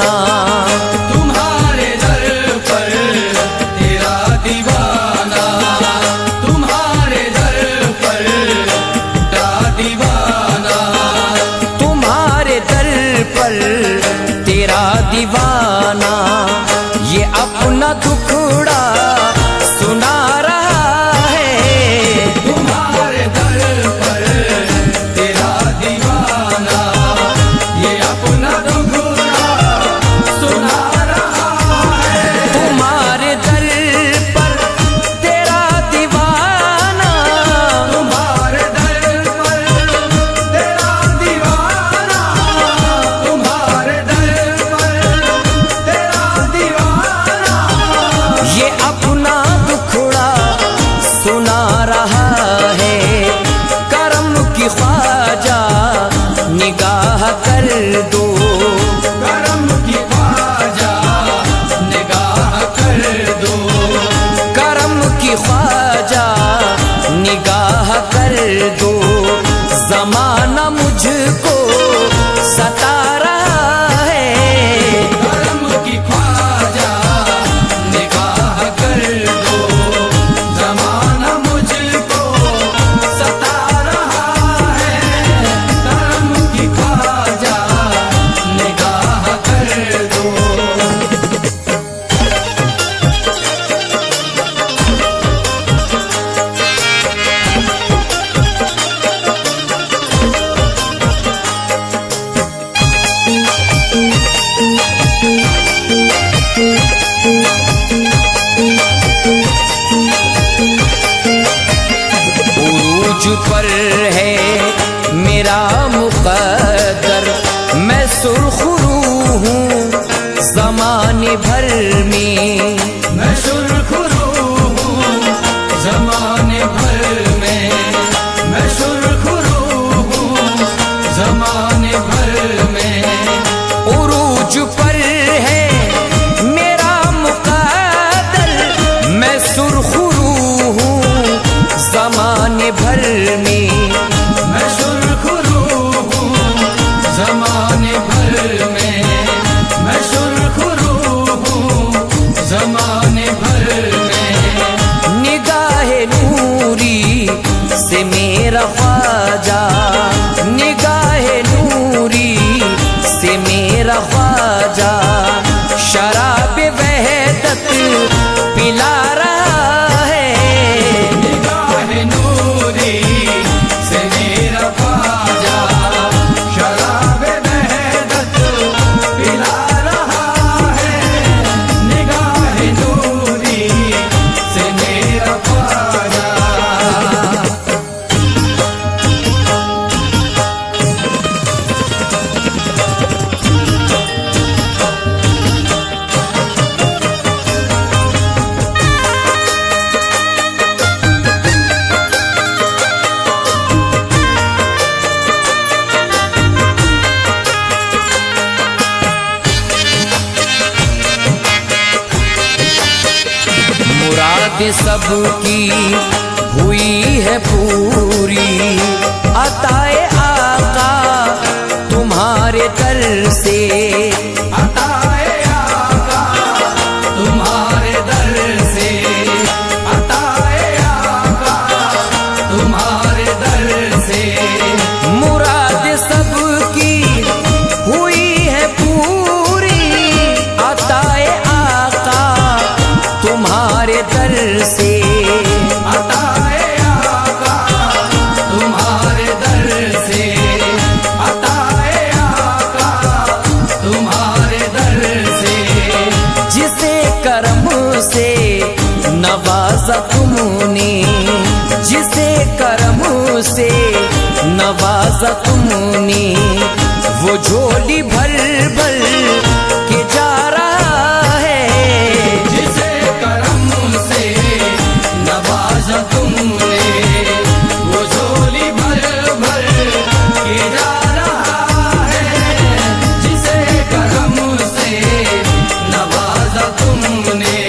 दीवाना। तुम्हारे दर पर तेरा दीवाना, तुम्हारे दर पर टूटा दीवाना, तुम्हारे दर पर तेरा दीवाना, ये अपना दुखड़ा सुना रहा है। तुम्हारे दर पर तेरा दीवाना, ये अपना दुखड़ा सुना रहा है। तुम्हारे दर पर तेरा दीवाना, तुम्हारे दर पर तेरा दीवाना, तुम्हारे दर पर तेरा दीवाना, ये अपना दुखड़ा सुना रहा है। करम की ख्वाजा निगाह कर दो, करम की ख्वाजा निगाह कर दो, करम की ख्वाजा निगाह कर दो। जमाना मुझको सता रहा है। करम की ख्वाजा निगाह कर दो, जमाना मुझको सता रहा है। करम की ख्वाजा निगाह कर दो। उरूज पर है मेरा मुक़द्दर, मैं सुरखरू हूँ ज़माने भर में। मैं सुरखरू हूँ ज़माने भर में, मैं सुरखरू हूँ ज़माने भर में। उरूज पर है मेरा मुक़द्दर, मैं सुरखरू हूँ ज़माने भर में। मैं सुरखरू हूँ ज़माने भर में, मैं सुरखरू हूँ ज़माने भर में। निगाहे नूरी से मेरा ख्वाजा, निगाहे नूरी से मेरा ख्वाजा, शराब वहदत पिला रहा है। निगाह नूरी से मेरा ख्वाजा, शराब वहदत पिला रहा है। निगाह नूरी से मेरा ख्वाजा। मुराद सबकी हुई है पूरी, अताए आका तुम्हारे दर से। अताए आका तुम्हारे दर से, अताए आका तुम्हारे दर से। मुराद सबकी हुई है पूरी, अताए आका तुम्हारे दर से। अताए आका तुम्हारे दर से, अताए आका तुम्हारे दर से। जिसे करम से नवाजा तुमने, जिसे करम से नवाजा तुमने, वो झोली भर भर के जा रहा है। जिसे करम से नवाजा तुमने, वो झोली भर भर के जा रहा है। जिसे करम से नवाजा तुमने।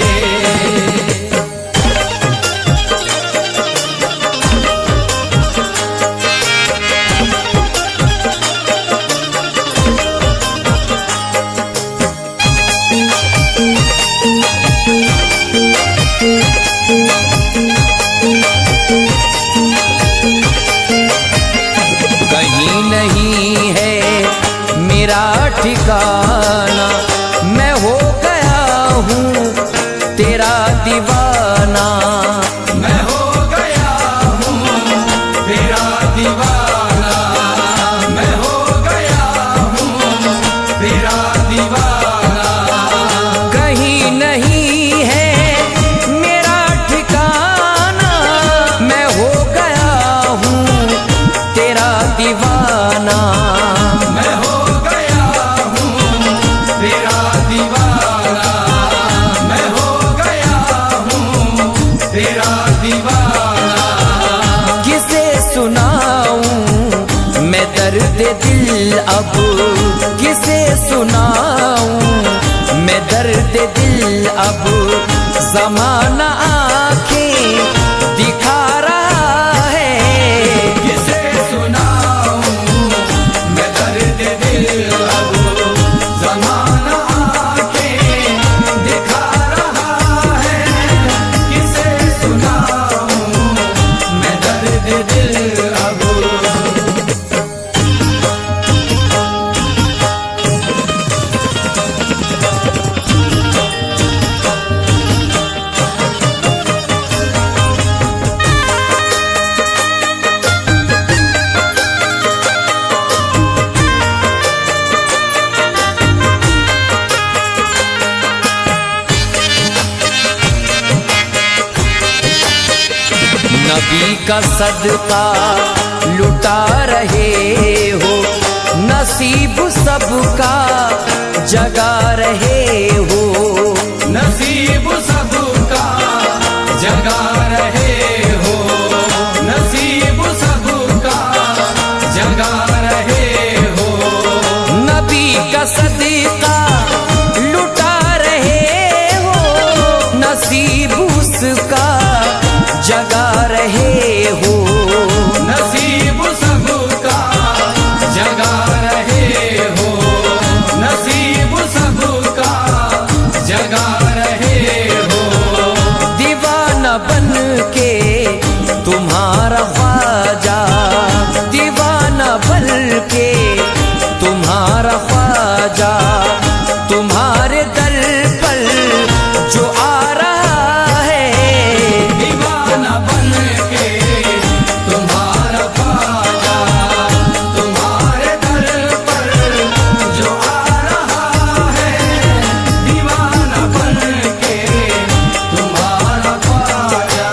अब किसे सुनाऊं मैं दर्द दिल, अब ज़माना आँखें दिखा रहा है। किसे सुनाऊं मैं दर्द दिल, अब ज़माना आँखें दिखा रहा है। किसे सुनाऊं मैं दर्द दिल, अब नबी का सदका लुटा रहे हो, नसीब सबका जगा रहे हो। नसीब सबका जगा रहे हो, नसीब सबका जगा रहे हो। नबी का सदका लुटा रहे हो, नसीब उसका जगा रहे हो। नसीब सबका जगा रहे हो, नसीब सबका जगा रहे हो। दीवाना बन के तुम्हारा ख्वाजा, दीवाना बन के तुम्हारा ख्वाजा, तुम्हारे दर पर जो आ रहा है। दीवाना बन के तुम्हारा ख्वाजा, तुम्हारे दर पर जो आ रहा है। दीवाना बन के तुम्हारा ख्वाजा।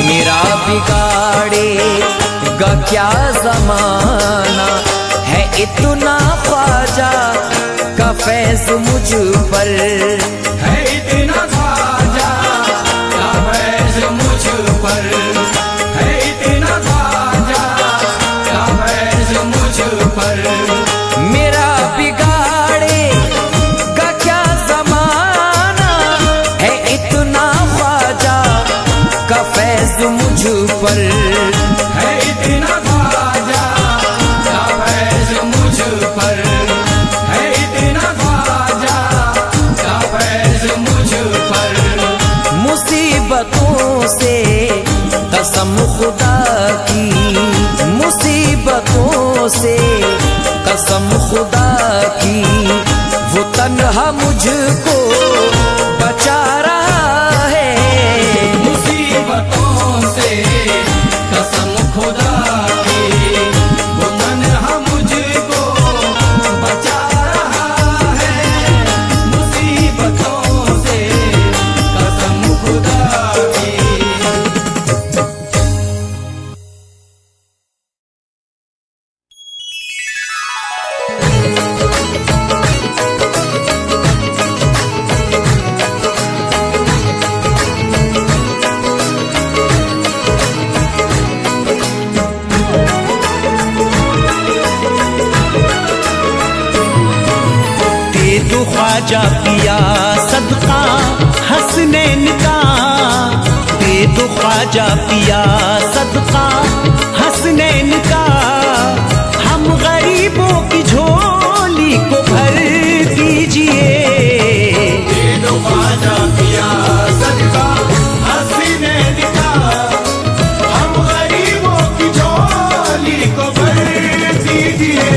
मेरा बिगाड़ेगा क्या ज़माना है, इतना ख्वाजा का फैज़ मुझ पर। है इतना ख्वाजा का फैज़ मुझ पर, है इतना ख्वाजा का फैज़ मुझ पर। मेरा बिगाड़ेगा क्या ज़माना है, इतना ख्वाजा का फैज़ मुझ पर। है इतना ख्वाजा का फैज़ मुझ पर, है इतना ख्वाजा का फैज़ मुझ पर। मुसीबतों से कसम खुदा की, मुसीबतों से कसम खुदा की, वो तन्हा मुझको बचा रहा है। मुसीबतों से कसम खुदा की, वो तन्हा मुझको बचा रहा है। मुसीबतों से कसम खुदा की। दो ख्वाजा पिया सदका हसनैन का, दे दो ख्वाजा पिया सदका हसनैन का। हम गरीबों की झोली को भर दीजिए। दे दो ख्वाजा पिया सदका हसनैन का, हम गरीबों की झोली को भर दीजिए।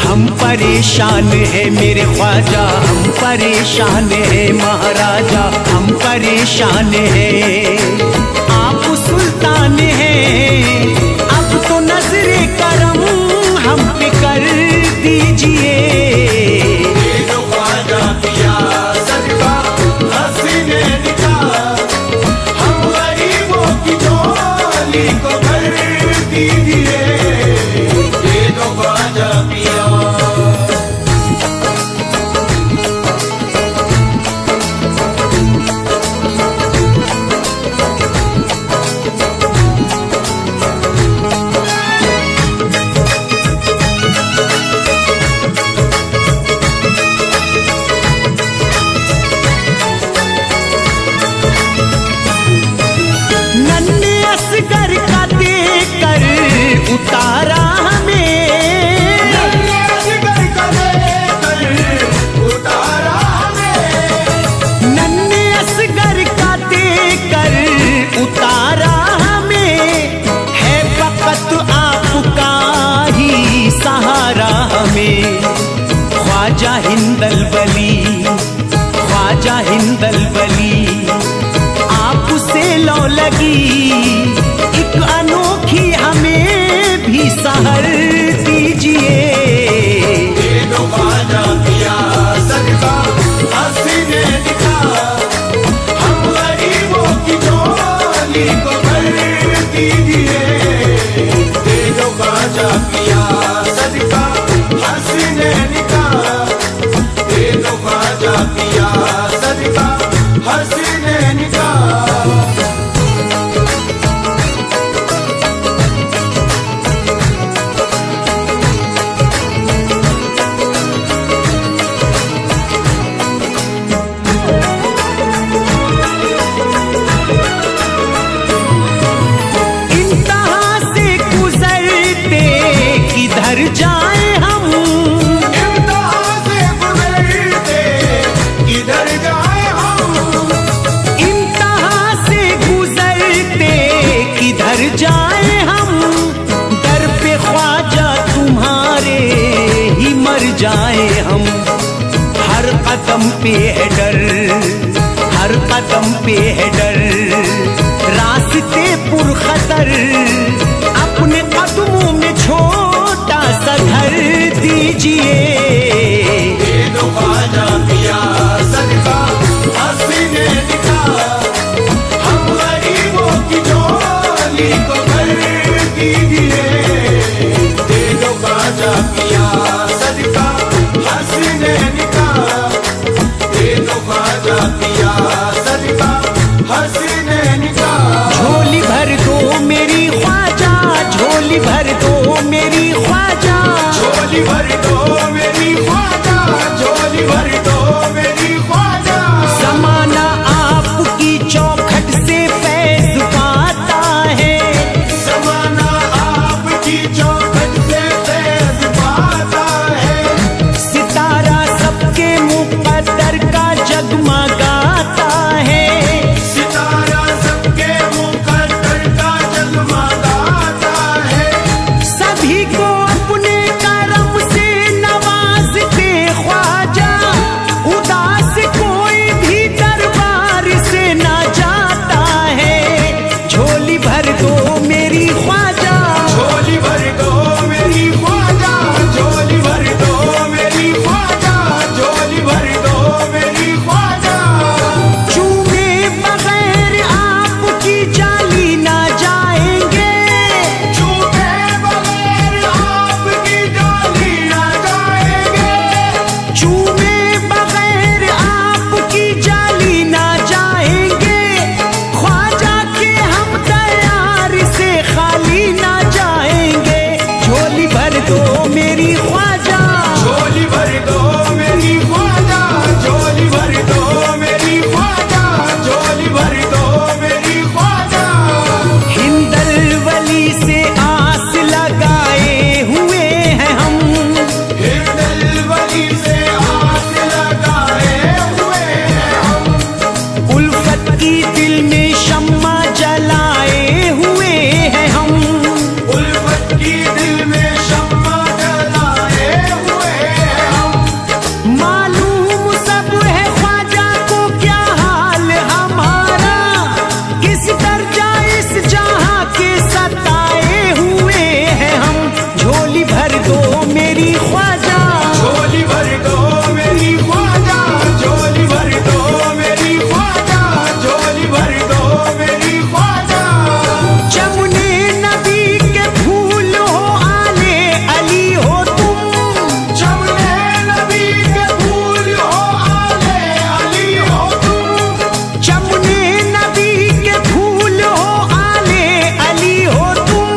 हम परेशान है मेरे ख्वाजा, हम परेशान है महाराजा, हम परेशान है। आप सुल्तान हैं, अब तो नजरे करम हम पे कर दीजिए। ख्वाजा पिया सदका हसनैन का, हम लगी, एक अनोखी हमें भी सहर दीजिए। दे दो ख्वाजा पिया सदका हसीने दिखा, हम गरीबों की झोली को भर दीजिए। दे दो ख्वाजा पिया सदका हसीने दिखा, दे दो ख्वाजा पिया सदका हसीने दिखा। इंतहा से गुजरते किधर जाए हम, इम्तिहान से गुजरते किधर जाए हम, इंतहा से गुजरते किधर जाए हम। दर पे ख्वाजा तुम्हारे ही मर जाए हम। हर कदम पे है डर, हर कदम पे है डर, रास्ते पुरखतर, अपने कदमों में छोटा सा घर दीजिए। दे दो ख्वाजा पिया सदका हसीने दिखा, हम गरीबों की झोली को भर दीजिए। दे दो ख्वाजा पिया सदका हसीने दिखा, दे दो ख्वाजा पिया सदका हसीने दिखा। झोली भर दो मेरी ख्वाजा, झोली भर दो मेरी ख्वाजा, झोली भर दो मेरी ख्वाजा, झोली भर दो मेरी ख्वाजा। जमाना आपकी चौखट से फैज पाता है, ज़माना आपकी चौखट से फैज़ पाता है। सितारा सबके मुक़द्दर का जगमगाता है। सितारा सबके मुक़द्दर का जगमगाता है। सभी को अपने करम से नवाजते ख्वाजा, उदास कोई भी दरबार से ना जाता है। झोली भर दो मेरी ख्वाजा, झोली भर दो मेरी ख्वाजा, झोली भर दो मेरी ख्वाजा, झोली भर दो मेरी ख्वाजा। चूमे बगैर आपकी जाली ना जाएंगे, चूमे बगैर आपकी डाली ना जाएंगे। चूमे बगैर आपकी जाली ना जाएंगे। ख्वाजा के हम तैयार से खाली ना जाएंगे। झोली भर दो मेरी ख्वाजा, झोली भर दो मेरी ख्वाजा, झोली भर दो मेरी ख्वाजा, झोली भर दो मेरी ख्वाजा। हिंदल वली से आस लगाए हुए हैं हम, हिंदल वली से आस लगाए हुए हैं हम। उल्फत की दिल में शम्मा जलाए हुए हैं हम। उल्फत की दिल में शम्मा जलाए हुए हैं हम। मालूम सब है ख्वाजा को क्या हाल हमारा, किस दर्जा इस जहां के सताए हुए हैं हम। झोली भर दो मेरी ख्वाजा, झोली भर दो मेरी ख्वाजा, झोली भर दो मेरी ख्वाजा, झोली भर दो मेरी ख्वाजा। जमुने नबी के फूल हो आले अली हो तुम, जमुने नबी के फूल हो आले अली हो तुम। जमुने नबी के फूल हो आले अली हो तुम।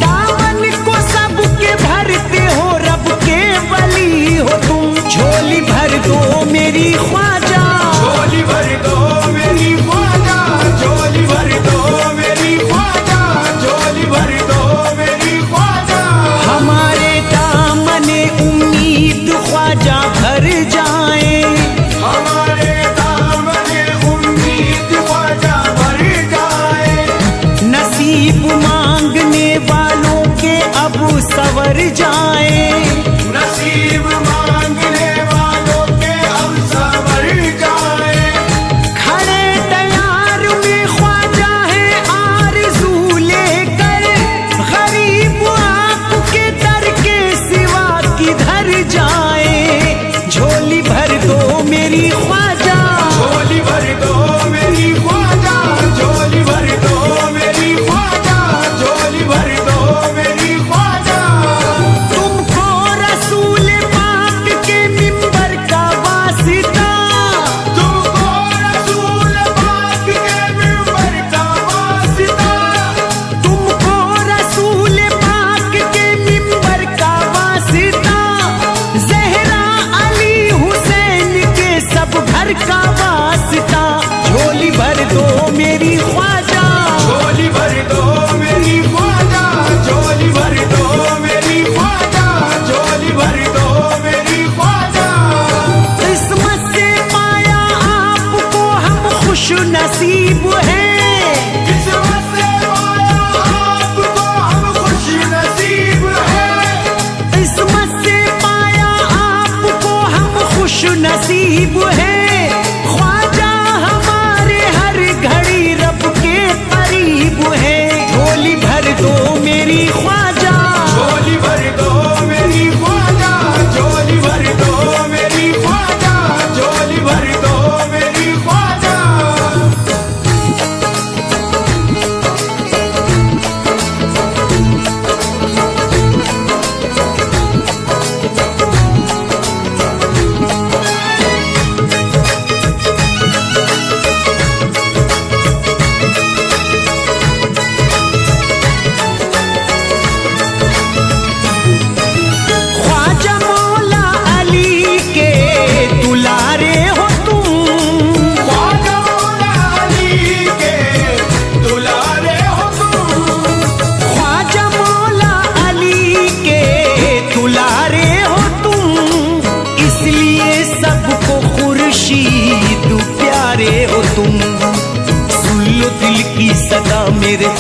दामन को सबके भरते हो, रब के वली हो तुम। झोली भर दो मेरी ख्वाजा, झोली भर दो मेरी ख्वाजा, झोली भर दो मेरी ख्वाजा, झोली भर दो मेरी ख्वाजा। हमारे दामने उम्मीद ख्वाजा भर जाए। हमारे दामने उम्मीद ख्वाजा भर जाए। नसीब मांगने वालों के अब सवर जाए। नसीब मांगने वालों के अब सवर जाए। खड़े तैयार में ख्वाजा है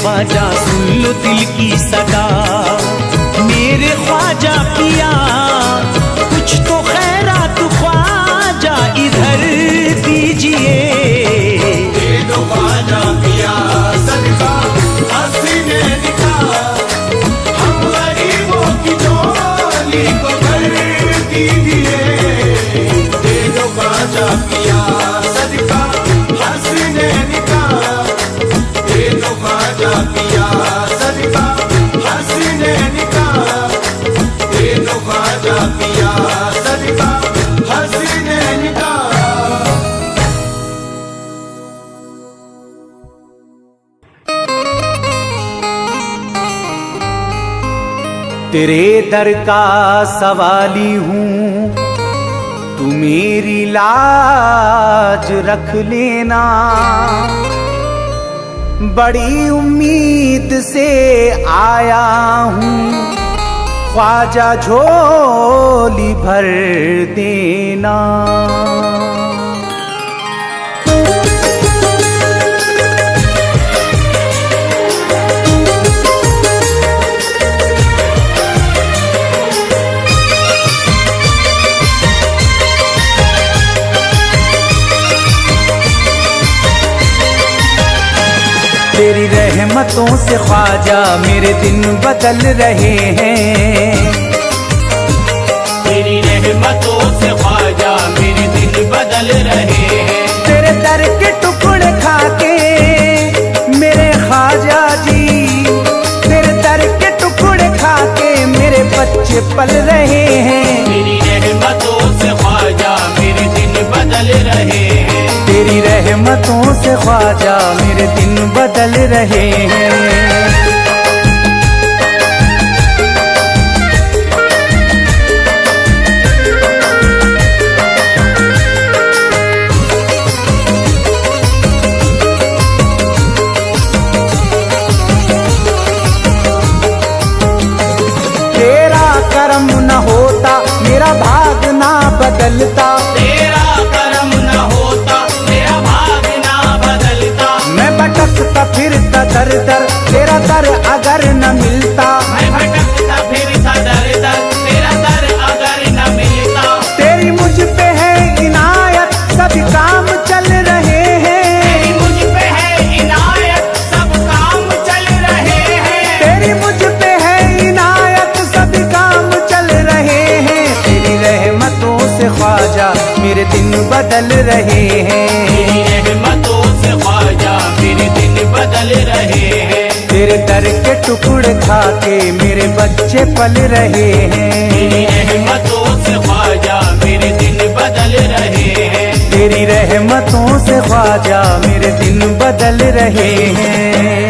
ख्वाजा सुन लो दिल की सदा, मेरे ख्वाजा पिया कुछ तो खैरात ख्वाजा इधर दीजिए। दे दो ख्वाजा पिया सदका हसीने निका, हम गरीबों की झोली को भर दीजिए। दे दो ख्वाजा पिया सदका हसीने निका, दे दो ख्वाजा पिया सदका हसीने निका, दे दो ख्वाजा पिया सदका हसीने निका। तेरे दर का सवाली हूँ, तू मेरी लाज रख लेना। बड़ी उम्मीद से आया हूँ, ख्वाजा झोली भर देना। तेरी रहमतों से ख्वाजा मेरे दिन बदल रहे हैं। तेरी रहमतों से ख्वाजा मेरे दिन बदल रहे हैं। तेरे दर के टुकड़े खा के मेरे ख्वाजा जी, तेरे दर के टुकड़े खा के मेरे बच्चे पल रहे हैं। तेरी रहमतों से ख्वाजा मेरे दिन बदल रहे हैं। तेरी रहमतों से ख्वाजा मेरे दिन बदल रहे हैं। तेरा करम न होता मेरा भाग ना बदलता, तेरा करम न होता मेरा भाग ना बदलता। मैं भटकता फिरता दर दर, तेरा दर अगर न मिलता। मैं भटकता फिरता दर दर, तेरा दर अगर न मिलता। तेरी मुझ पे है इनायत सभी काम चल रहे हैं। तेरी मुझ पे है इनायत सब काम चल रहे हैं। तेरी मुझ पे है इनायत सभी काम चल रहे हैं। तेरी रहमतों से ख्वाजा मेरे दिन बदल रहे हैं। तेरी रहमतों से ख्वाजा मेरे दिन बदल रहे हैं। तेरे दर के टुकड़े खा के मेरे बच्चे पल रहे हैं। तेरी रहमतों से ख्वाजा मेरे दिन बदल रहे हैं। तेरी रहमतों से ख्वाजा मेरे दिन बदल रहे हैं।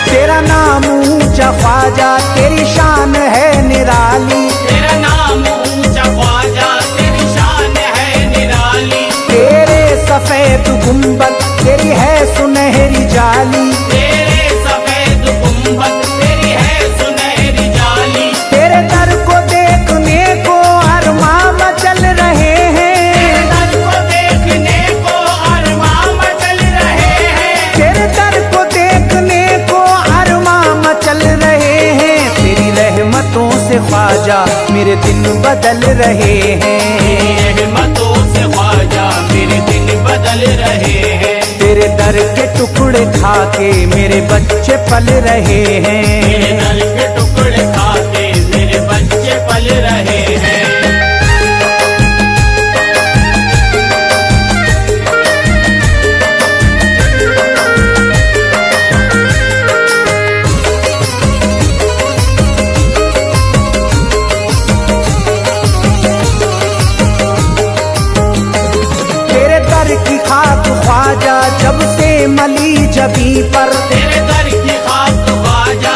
तेरा नाम ऊंचा ख्वाजा तेरी शान है निराली। तेरा नाम ऊंचा ख्वाजा तेरी शान है निराली। तेरे सफेद गुंबद तेरी है सुनहरी जाली। तेरे सफेद गुंबद तेरी है सुनहरी जाली। तेरे दर को देखने को अरमां मचल रहे हैं। तेरे दर को देखने को अरमां मचल रहे हैं। तेरे दर को देखने को अरमां मचल रहे हैं। तेरी रहमतों से ख्वाजा मेरे दिन बदल रहे हैं। तेरी रहमतों से ख्वाजा मेरे दिन बदल रहे हैं। तेरे दर के टुकड़े खा के मेरे बच्चे पल रहे हैं। तेरे दर के टुकड़े खा के मेरे बच्चे पल रहे हैं। तेरे दर की खाक ख्वाजा जब से मली जबी पर। तेरे दर की खाक ख्वाजा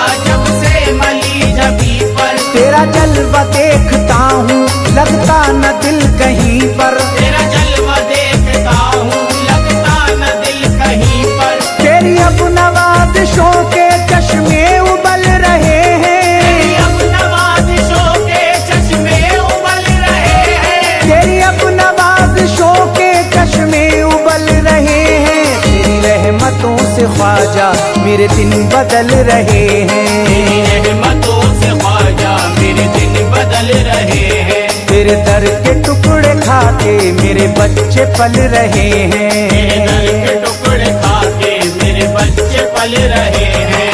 दिन बदल रहे हैं। तेरी रहमतों से ख्वाजा मेरे दिन बदल रहे हैं। तेरे दर के टुकड़े खा के मेरे बच्चे पल रहे हैं। तेरे दर के टुकड़े खा के मेरे बच्चे पल रहे हैं।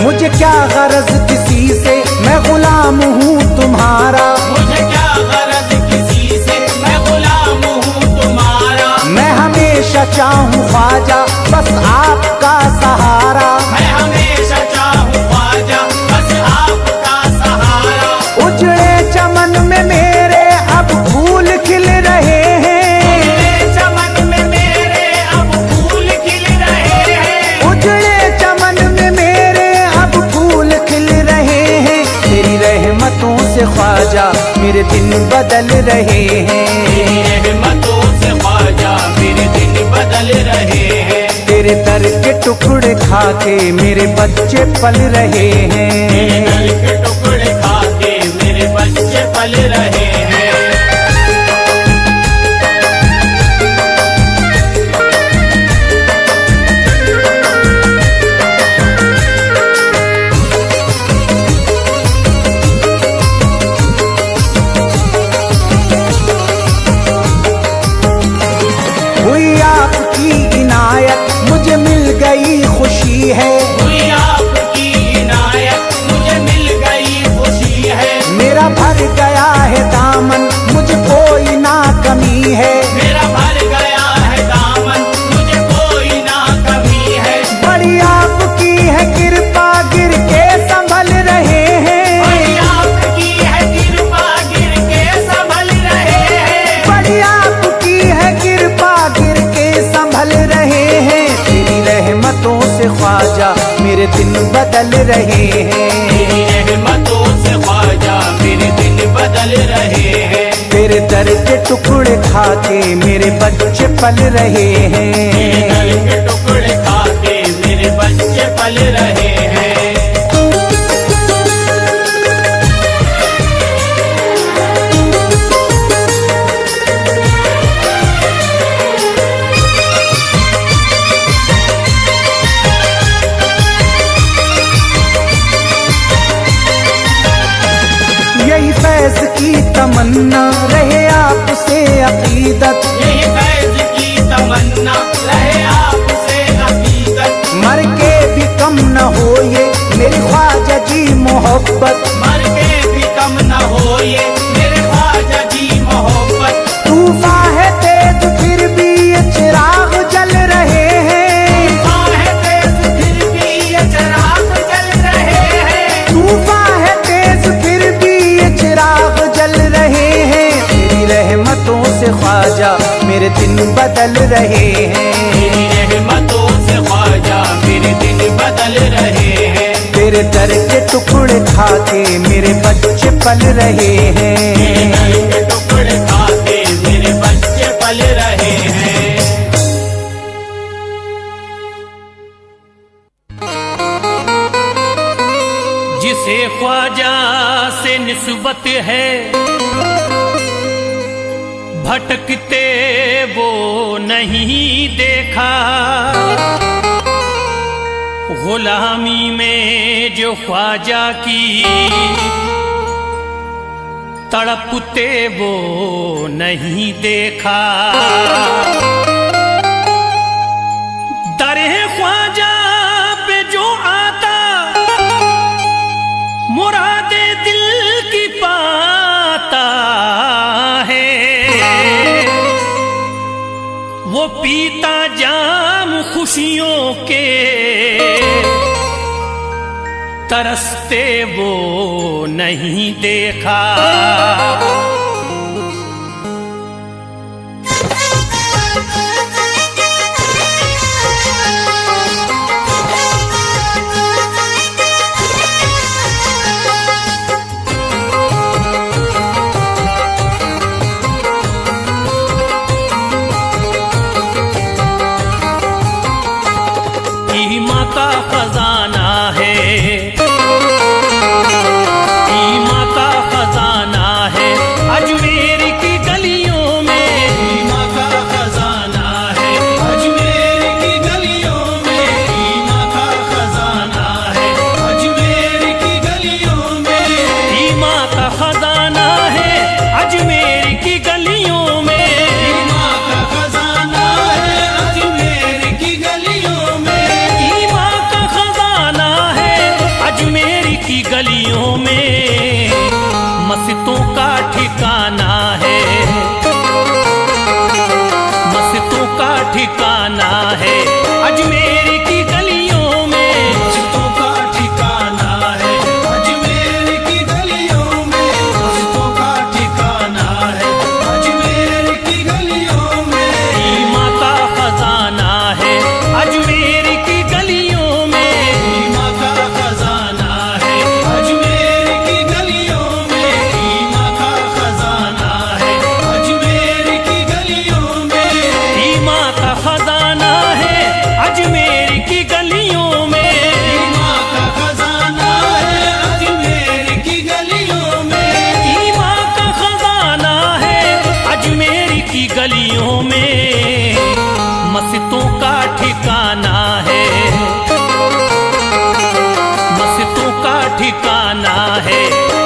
मुझे क्या गरज किसी से, मैं गुलाम हूँ तुम्हारा। मुझे क्या गरज किसी से, मैं गुलाम हूँ तुम्हारा। मैं हमेशा चाहूँ ख्वाजा बस आपका सहारा। मैं हमेशा चाहूँ ख्वाजा बस आपका सहारा। उजड़े चमन में मेरे अब फूल खिल रहे हैं। उजड़े चमन में मेरे अब फूल खिल रहे हैं। उजड़े चमन में मेरे अब फूल खिल रहे हैं। तेरी रहमतों से ख्वाजा मेरे दिन बदल रहे हैं। तेरी रहमतों से ख्वाजा मेरे दिन बदल रहे हैं। तेरे दर के टुकड़े खा के मेरे बच्चे पल रहे हैं। तेरे दर के टुकड़े खा के मेरे बच्चे पल रहे हैं। हुई आपकी इनायत मुझे मिल गई खुशी है। हुई आपकी इनायत मुझे मिल गई खुशी है। मेरा भर गया है दामन मुझे कोई ना कमी है। मेरा भर गया है दामन मुझे कोई ना कमी है। बड़ी आपकी है कृपा गिर के संभल रहे हैं। बड़ी आपकी है कृपा गिर के संभल रहे हैं। बड़ी आपकी है कृपा गिर के संभल रहे हैं। तेरी रहमतों से ख्वाजा मेरे दिन बदल रहे हैं। तेरी रहमतों से ख्वाजा मेरे दिन बदल रहे हैं। तेरे दर के टुकड़े खा के मेरे बच्चे पल रहे तेरे दर हैं। के टुकड़े खा के मेरे बच्चे पल रहे हैं। यही फैज की तमन्ना रहे आपसे अकीदत। यही फैज की तमन्ना रहे आपसे अकीदत। मर के भी कम न हो ये मेरी ख्वाजा जी मोहब्बत। मर के भी कम न हो ये मेरे ख्वाजा जी मोहब्बत। तूफान है तेज फिर भी ये चिराग जल रहे हैं। तूफान है तेज फिर भी ये चिराग जल रहे हैं। तूफान है तेज फिर भी ये चिराग जल रहे हैं। तेरी रहमतों से ख्वाजा मेरे दिन बदल रहे हैं। तेरी रहमतों से ख्वाजा मेरे दिन बदल रहे हैं। तेरे दर के टुकड़े खा के मेरे बच्चे पल रहे तेरे दर हैं। के टुकड़े खा के मेरे बच्चे पल रहे हैं। जिसे ख्वाजा से निस्बत है भटकते वो नहीं देखा। गुलामी में जो ख्वाजा की तड़पते वो नहीं देखा। दरे ख्वाजा पे जो आता मुरादे दिल की पाता है। वो पीता जाम खुशियों के तरसते वो नहीं देखा। का खजाना है, ईमा का खजाना है अजमेर की गलियों में, ईमा का खजाना है अजमेर की गलियों में, ईमा का खजाना है अजमेर की गलियों में, ईमा का खजाना है अजमेर की गलियों में, ईमा का खजाना है अजमेर की गलियों में, ईमा का खजाना है अजमेर की गलियों में, मस्जिदों का ठिकाना है, मस्जिदों का ठिकाना है अजमेर की गलियों में, मस्जिदों का ठिकाना है अजमेर की गलियों में, मस्जिदों का ठिकाना है अजमेर की गलियों में, ईमा का खजाना है अजमेर की गलियों में, ईमा का खजाना है अजमेर की गलियों में, ईमा का खजाना है अजमेर की गलियों में, ईमा का खजाना है अजमेर की गलियों में, ईमा का खजाना है अजमेर की गलियों में, ईमा का खजाना है अजमेर की गलियों में, मस्जिदों का ठिकाना है, मस्जिदों का ठिकाना है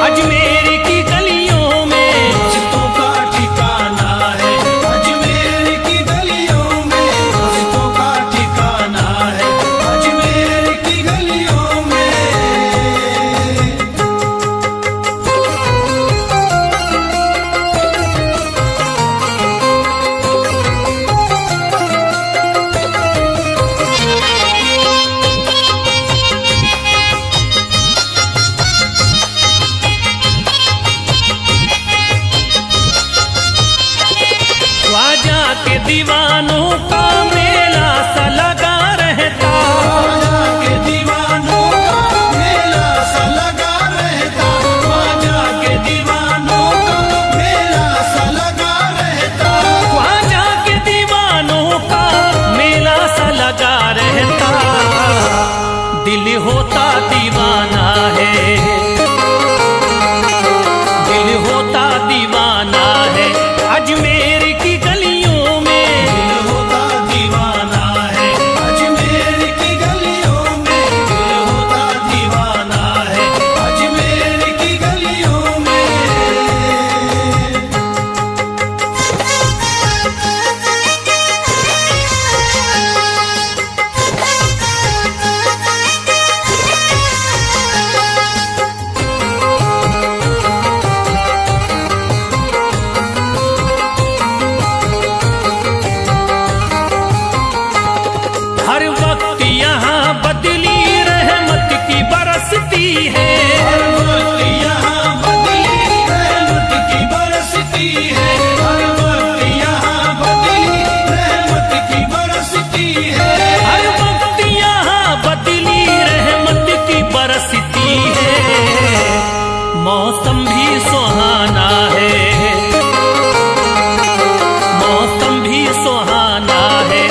अजमेर की गलियों में, मस्जिदों का ठिकाना है अजमेर की गलियों में, मस्जिदों का ठिकाना है अजमेर की गलियों में। ख्वाजा के दीवानों का मेला सा लगा रहता, ख्वाजा के दीवानों का मेला सा लगा रहता, ख्वाजा के दीवानों का मेला सा लगा रहता, ख्वाजा के दीवानों का मेला सा लगा रहता, दिल होता दीवाना है, दिल होता दीवाना है अजमेर की गलियों में, दिल होता दीवाना है अजमेर की गलियों में, दिल होता दीवाना है अजमेर की गलियों में। हर वक्त यहाँ बदली रहमत की बरसती है, हर वक्त यहाँ बदली रहमत की बरसती है, हर वक्त यहाँ बदली रहमत की बरसती है, हर वक्त यहाँ बदली रहमत की बरसती है, मौसम भी सुहाना है, मौसम भी सुहाना है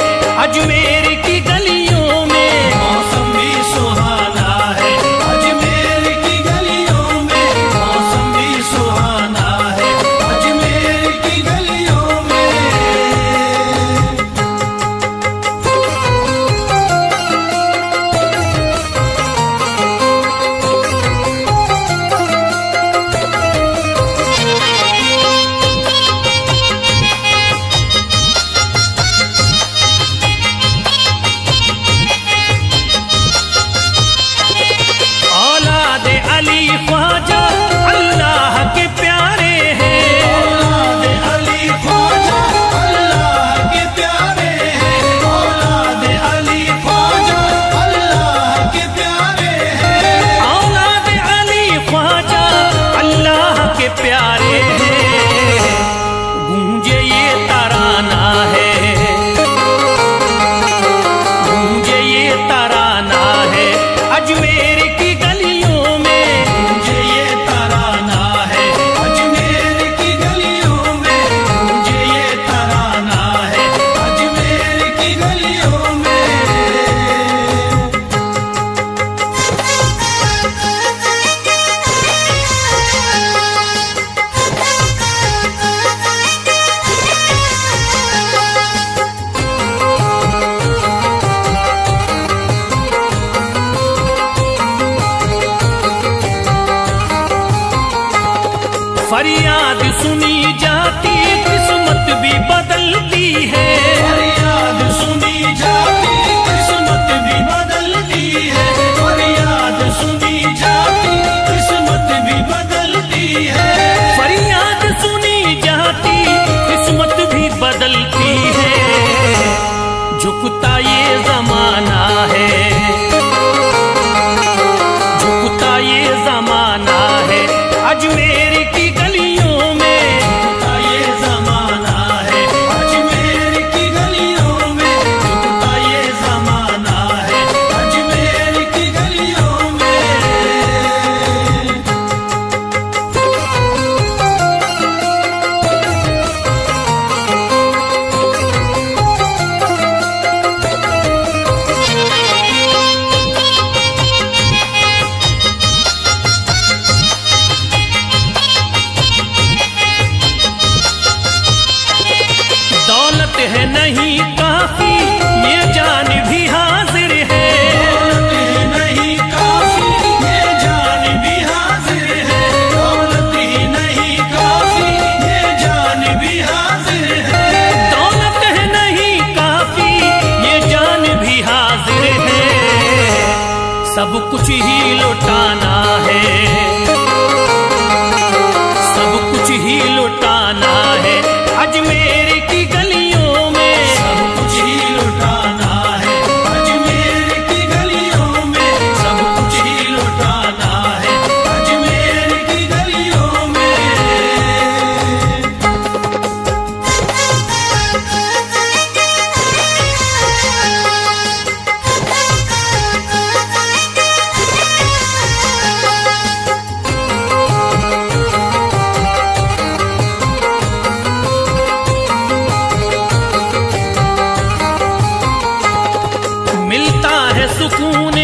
अजमेर की गलियों में, मौसम भी सुहाना है अजमेर की गलियों में, मौसम भी सुहाना है अजमेर की गलियों में। फरियाद सुनी जाती किस्मत भी बदलती है। फरियाद सुनी जाती किस्मत भी बदलती है। फरियाद सुनी जाती किस्मत भी बदलती है। फरियाद सुनी जाती किस्मत भी बदलती है। झुकता ये जमाना है, झुकता ये जमाना है अजमेर की गलियों में। झुकता ये जमाना है अजमेर की गलियों में। झुकता ये जमाना है अजमेर की गलियों में। दौलत है नहीं काफी ये जान भी हाजिर है। दौलत ही नहीं काफी ये जान भी हाजिर है। दौलत ही नहीं काफी ये जान भी हाजिर है। दौलत है नहीं काफी ये जान भी हाजिर है। सब कुछ ही लुटाना है, सब कुछ ही लुटाना है अजमेर की गलियों में। सब कुछ ही लुटाना है अजमेर की गलियों में। सब कुछ ही लुटाना है अजमेर की गलियों में। मिलता है सुकून